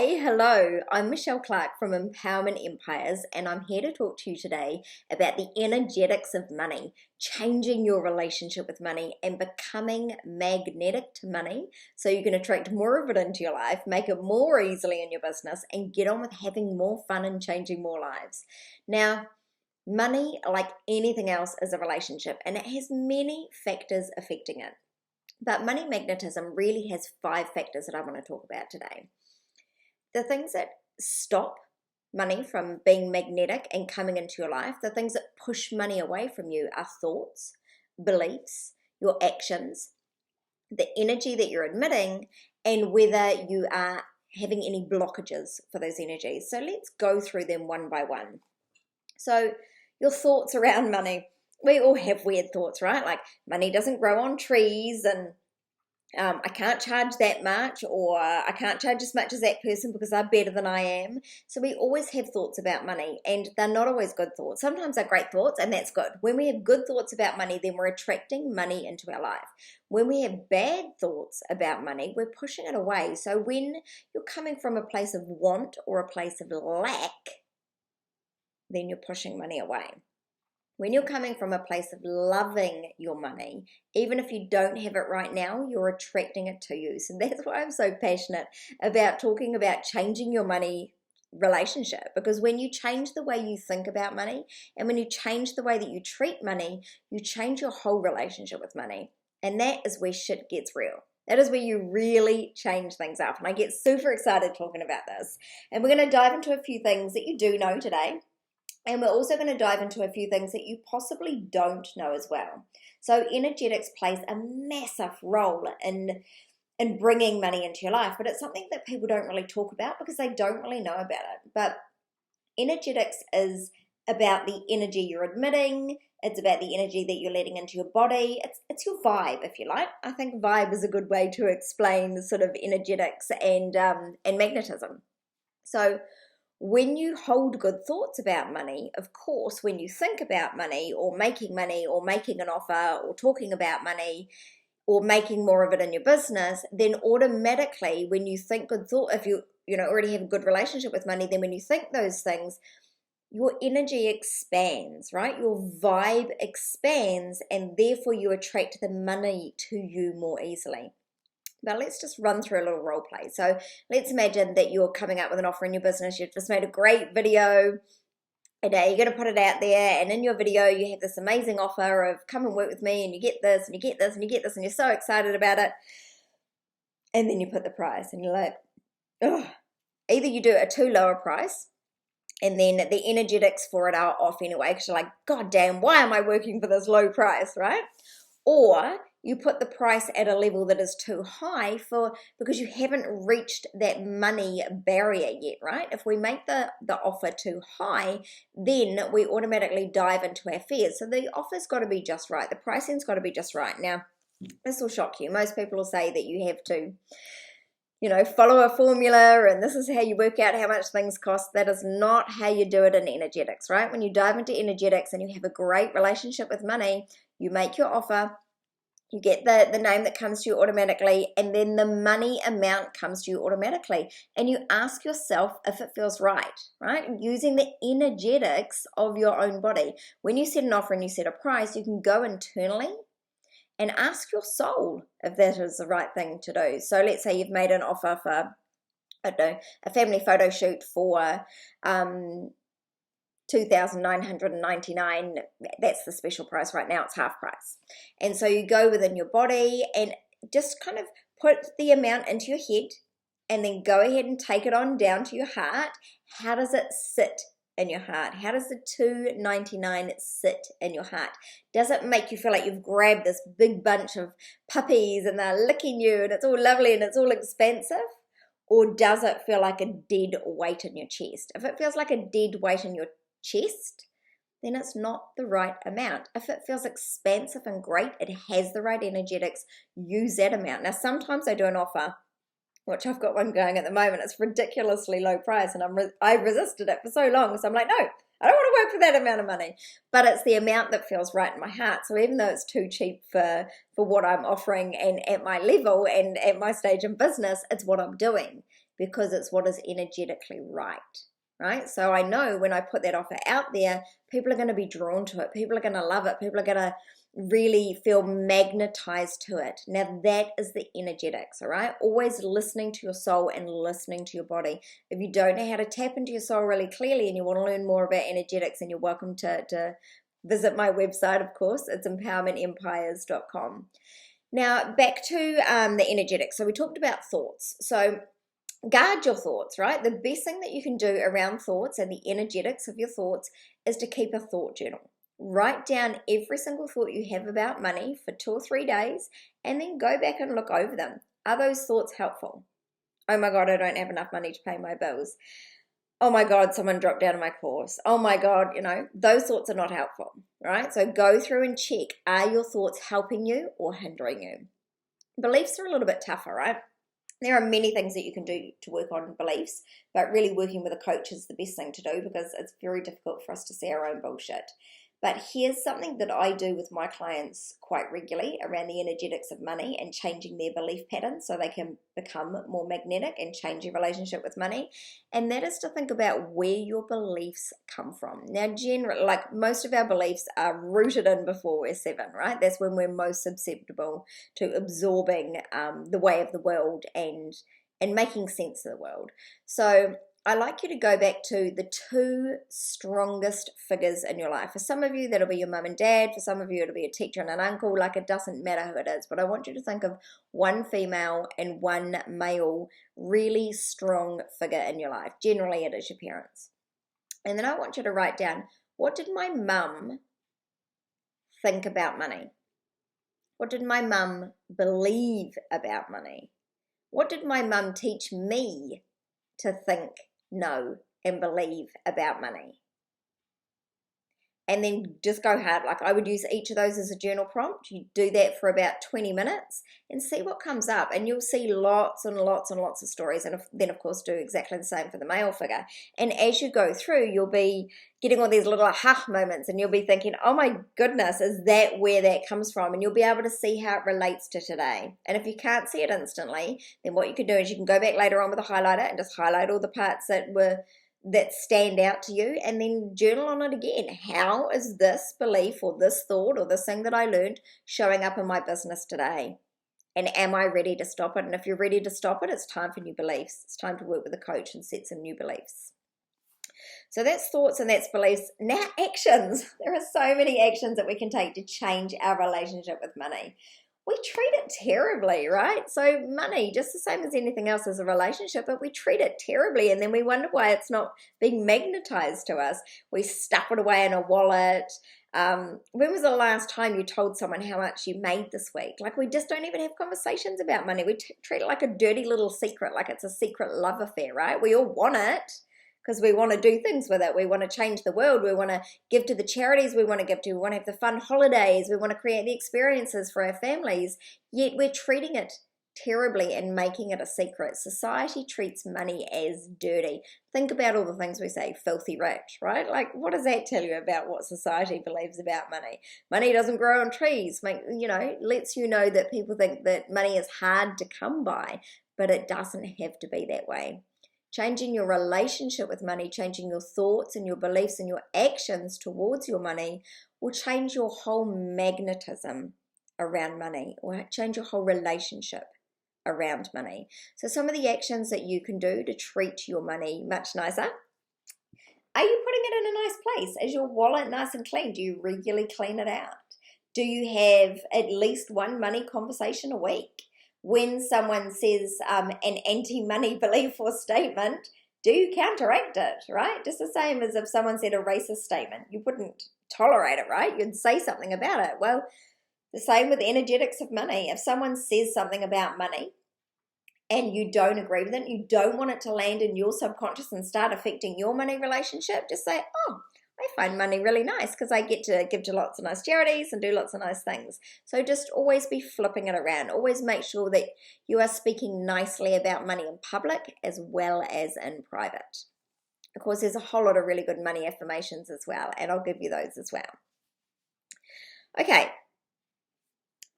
Hey, hello, I'm Michelle Clark from Empowerment Empires, and I'm here to talk to you today about the energetics of money, changing your relationship with money, and becoming magnetic to money so you can attract more of it into your life, make it more easily in your business, and get on with having more fun and changing more lives. Now, money, like anything else, is a relationship, and it has many factors affecting it. But money magnetism really has 5 factors that I want to talk about today. The things that stop money from being magnetic and coming into your life, the things that push money away from you are thoughts, beliefs, your actions, the energy that you're emitting, and whether you are having any blockages for those energies. So let's go through them one by one. So your thoughts around money. We all have weird thoughts, right? Like money doesn't grow on trees, and I can't charge that much, or I can't charge as much as that person because they're better than I am. So we always have thoughts about money, and they're not always good thoughts. Sometimes they're great thoughts, and that's good. When we have good thoughts about money, then we're attracting money into our life. When we have bad thoughts about money, we're pushing it away. So when you're coming from a place of want or a place of lack, then you're pushing money away. When you're coming from a place of loving your money, even if you don't have it right now, you're attracting it to you. So that's why I'm so passionate about talking about changing your money relationship, because when you change the way you think about money and when you change the way that you treat money, you change your whole relationship with money. And that is where shit gets real. That is where you really change things up. And I get super excited talking about this. And we're going to dive into a few things that you do know today. And we're also going to dive into a few things that you possibly don't know as well. So energetics plays a massive role in bringing money into your life, but it's something that people don't really talk about because they don't really know about it. But energetics is about the energy you're emitting. It's about the energy that you're letting into your body. It's your vibe, if you like. I think vibe is a good way to explain the sort of energetics and magnetism. So when you hold good thoughts about money, of course, when you think about money or making an offer or talking about money or making more of it in your business, then automatically when you think good thought, if you already have a good relationship with money, then when you think those things, your energy expands, right? Your vibe expands, and therefore you attract the money to you more easily. Now let's just run through a little role play. So let's imagine that you're coming up with an offer in your business. You've just made a great video, and you're going to put it out there. And in your video, you have this amazing offer of come and work with me, and you get this, and you get this, and you get this, and you're so excited about it. And then you put the price, and you're like, oh. Either you do a too low a price, and then the energetics for it are off anyway, because you're like, God damn, why am I working for this low price, right? Or you put the price at a level that is too high because you haven't reached that money barrier yet, right? If we make the offer too high, then we automatically dive into our fears. So the offer's got to be just right. The pricing's got to be just right. Now, this will shock you. Most people will say that you have to follow a formula and this is how you work out how much things cost. That is not how you do it in energetics, right? When you dive into energetics and you have a great relationship with money, you make your offer, you get the name that comes to you automatically, and then the money amount comes to you automatically. And you ask yourself if it feels right? Using the energetics of your own body. When you set an offer and you set a price, you can go internally and ask your soul if that is the right thing to do. So let's say you've made an offer for, I don't know, a family photo shoot for $2,999. That's the special price right now. It's half price. And so you go within your body and just kind of put the amount into your head and then go ahead and take it on down to your heart. How does it sit in your heart? How does the $299 sit in your heart? Does it make you feel like you've grabbed this big bunch of puppies and they're licking you and it's all lovely and it's all expensive? Or does it feel like a dead weight in your chest? If it feels like a dead weight in your chest, then it's not the right amount. If it feels expansive and great, it has the right energetics, use that amount. Now, sometimes I do an offer, which I've got one going at the moment. It's ridiculously low price, and I resisted it for so long. So I'm like, no, I don't want to work for that amount of money. But it's the amount that feels right in my heart. So even though it's too cheap for what I'm offering and at my level and at my stage in business, it's what I'm doing. because it's what is energetically right. Right? So I know when I put that offer out there, people are going to be drawn to it. People are going to love it. People are going to really feel magnetized to it. Now that is the energetics, all right? Always listening to your soul and listening to your body. If you don't know how to tap into your soul really clearly and you want to learn more about energetics, then you're welcome to visit my website, of course. It's empowermentempires.com. Now back to the energetics. So we talked about thoughts. So guard your thoughts, right? The best thing that you can do around thoughts and the energetics of your thoughts is to keep a thought journal. Write down every single thought you have about money for 2 or 3 days and then go back and look over them. Are those thoughts helpful? Oh my God, I don't have enough money to pay my bills. Oh my God, someone dropped out of my course. Oh my God, those thoughts are not helpful, right? So go through and check, are your thoughts helping you or hindering you? Beliefs are a little bit tougher, right? There are many things that you can do to work on beliefs, but really working with a coach is the best thing to do because it's very difficult for us to see our own bullshit. But here's something that I do with my clients quite regularly around the energetics of money and changing their belief patterns so they can become more magnetic and change their relationship with money. And that is to think about where your beliefs come from. Now, generally, like most of our beliefs are rooted in before we're 7, right? That's when we're most susceptible to absorbing the way of the world and making sense of the world. So I like you to go back to the 2 strongest figures in your life. For some of you, that'll be your mum and dad. For some of you, it'll be a teacher and an uncle. Like, it doesn't matter who it is. But I want you to think of 1 female and 1 male, really strong figure in your life. Generally, it is your parents. And then I want you to write down, what did my mum think about money? What did my mum believe about money? What did my mum teach me to think, know, and believe about money? And then just go hard. Like, I would use each of those as a journal prompt. You do that for about 20 minutes and see what comes up. And you'll see lots and lots and lots of stories. And then, of course, do exactly the same for the male figure. And as you go through, you'll be getting all these little aha moments. And you'll be thinking, oh my goodness, is that where that comes from? And you'll be able to see how it relates to today. And if you can't see it instantly, then what you can do is you can go back later on with a highlighter and just highlight all the parts that stand out to you, and then journal on it again. How is this belief or this thought or this thing that I learned showing up in my business today? And am I ready to stop it? And if you're ready to stop it, it's time for new beliefs. It's time to work with a coach and set some new beliefs. So that's thoughts and that's beliefs. Now actions. There are so many actions that we can take to change our relationship with money. We treat it terribly, right? So money, just the same as anything else as a relationship, but we treat it terribly, and then we wonder why it's not being magnetized to us. We stuff it away in a wallet. When was the last time you told someone how much you made this week? Like, we just don't even have conversations about money. We treat it like a dirty little secret, like it's a secret love affair, right? We all want it, because we want to do things with it. We want to change the world. We want to give to the charities we want to give to. We want to have the fun holidays. We want to create the experiences for our families. Yet we're treating it terribly and making it a secret. Society treats money as dirty. Think about all the things we say, filthy rich, right? Like, what does that tell you about what society believes about money? Money doesn't grow on trees. Lets you know that people think that money is hard to come by, but it doesn't have to be that way. Changing your relationship with money, changing your thoughts and your beliefs and your actions towards your money will change your whole magnetism around money, or change your whole relationship around money. So some of the actions that you can do to treat your money much nicer. Are you putting it in a nice place? Is your wallet nice and clean? Do you regularly clean it out? Do you have at least 1 money conversation a week? When someone says an anti-money belief or statement, do you counteract it, right? Just the same as if someone said a racist statement. You wouldn't tolerate it, right? You'd say something about it. Well, the same with the energetics of money. If someone says something about money and you don't agree with it, you don't want it to land in your subconscious and start affecting your money relationship, just say, oh, I find money really nice because I get to give to lots of nice charities and do lots of nice things. So just always be flipping it around. Always make sure that you are speaking nicely about money in public as well as in private. Of course, there's a whole lot of really good money affirmations as well, and I'll give you those as well. Okay.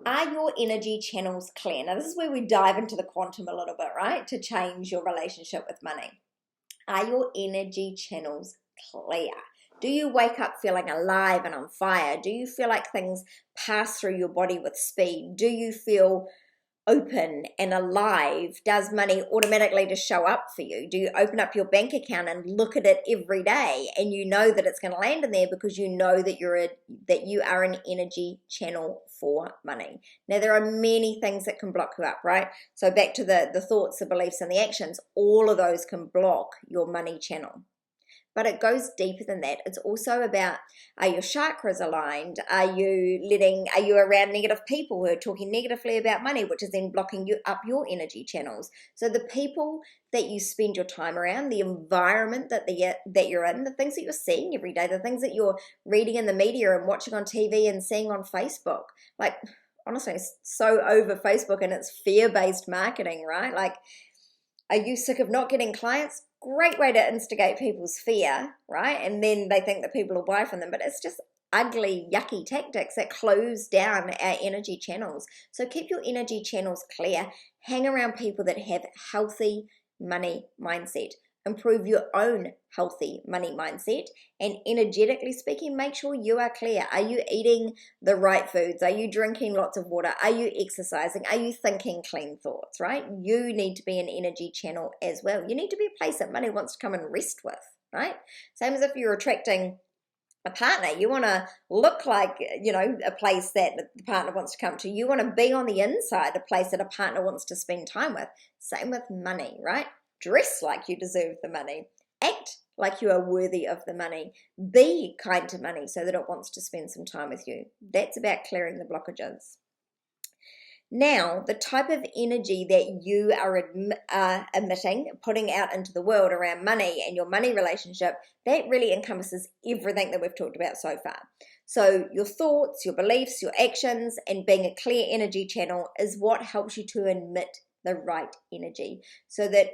Are your energy channels clear? Now, this is where we dive into the quantum a little bit, right? To change your relationship with money. Are your energy channels clear? Do you wake up feeling alive and on fire? Do you feel like things pass through your body with speed? Do you feel open and alive? Does money automatically just show up for you? Do you open up your bank account and look at it every day and you know that it's going to land in there because you know that you are an energy channel for money? Now, there are many things that can block you up, right? So back to the thoughts, the beliefs, and the actions, all of those can block your money channel. But it goes deeper than that. It's also about, are your chakras aligned? Are you around negative people who are talking negatively about money, which is then blocking you up your energy channels? So the people that you spend your time around, the environment that you're in, the things that you're seeing every day, the things that you're reading in the media and watching on TV and seeing on Facebook. Like, honestly, it's so over Facebook and it's fear-based marketing, right? Like, are you sick of not getting clients? Great way to instigate people's fear, right? And then they think that people will buy from them, but it's just ugly, yucky tactics that close down our energy channels. So keep your energy channels clear. Hang around people that have healthy money mindset. Improve your own healthy money mindset, and energetically speaking, make sure you are clear. Are you eating the right foods? Are you drinking lots of water? Are you exercising? Are you thinking clean thoughts, right? You need to be an energy channel as well. You need to be a place that money wants to come and rest with, right? Same as if you're attracting a partner. You want to look like, a place that the partner wants to come to. You want to be on the inside, a place that a partner wants to spend time with. Same with money, right? Dress like you deserve the money. Act like you are worthy of the money. Be kind to money so that it wants to spend some time with you. That's about clearing the blockages. Now, the type of energy that you are emitting, putting out into the world around money and your money relationship, that really encompasses everything that we've talked about so far. So your thoughts, your beliefs, your actions, and being a clear energy channel is what helps you to emit the right energy so that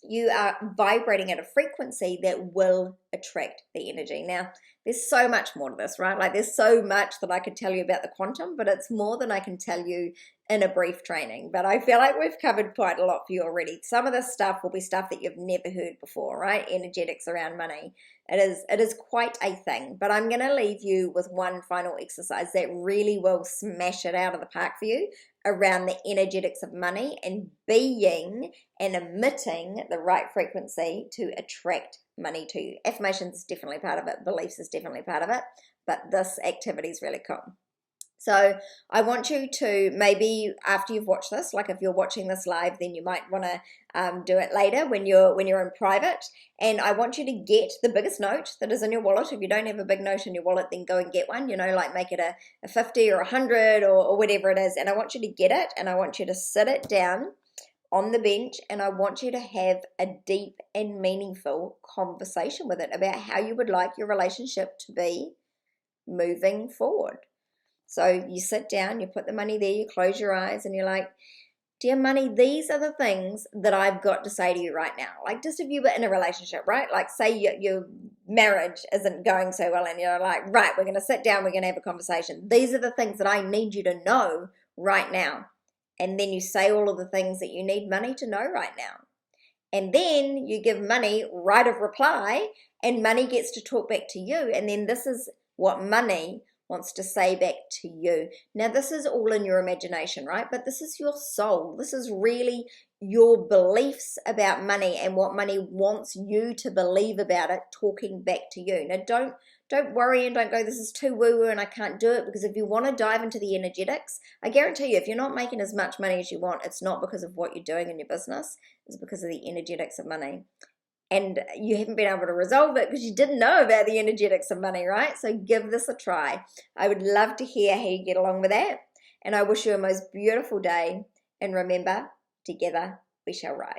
you are vibrating at a frequency that will attract the energy. Now, there's so much more to this, right? Like, there's so much that I could tell you about the quantum, but it's more than I can tell you in a brief training. But I feel like we've covered quite a lot for you already. Some of this stuff will be stuff that you've never heard before, right? Energetics around money. It is quite a thing. But I'm going to leave you with one final exercise that really will smash it out of the park for you around the energetics of money and being and emitting the right frequency to attract money to you. Affirmations is definitely part of it. Beliefs is definitely part of it. But this activity is really cool. So I want you to, maybe after you've watched this, like if you're watching this live, then you might want to do it later when you're in private. And I want you to get the biggest note that is in your wallet. If you don't have a big note in your wallet, then go and get one, like make it a 50 or 100 or whatever it is. And I want you to get it and I want you to sit it down on the bench and I want you to have a deep and meaningful conversation with it about how you would like your relationship to be moving forward. So you sit down, you put the money there, you close your eyes and you're like, dear money, these are the things that I've got to say to you right now. Like, just if you were in a relationship, right? Like, say your marriage isn't going so well and you're like, right, we're going to sit down, we're going to have a conversation. These are the things that I need you to know right now. And then you say all of the things that you need money to know right now. And then you give money right of reply and money gets to talk back to you. And then this is what money wants to say back to you. Now, this is all in your imagination, right? But this is your soul. This is really your beliefs about money and what money wants you to believe about it talking back to you. Now, don't worry and don't go, this is too woo-woo and I can't do it, because if you want to dive into the energetics, I guarantee you, if you're not making as much money as you want, it's not because of what you're doing in your business, it's because of the energetics of money. And you haven't been able to resolve it because you didn't know about the energetics of money, right? So give this a try. I would love to hear how you get along with that. And I wish you a most beautiful day. And remember, together we shall rise.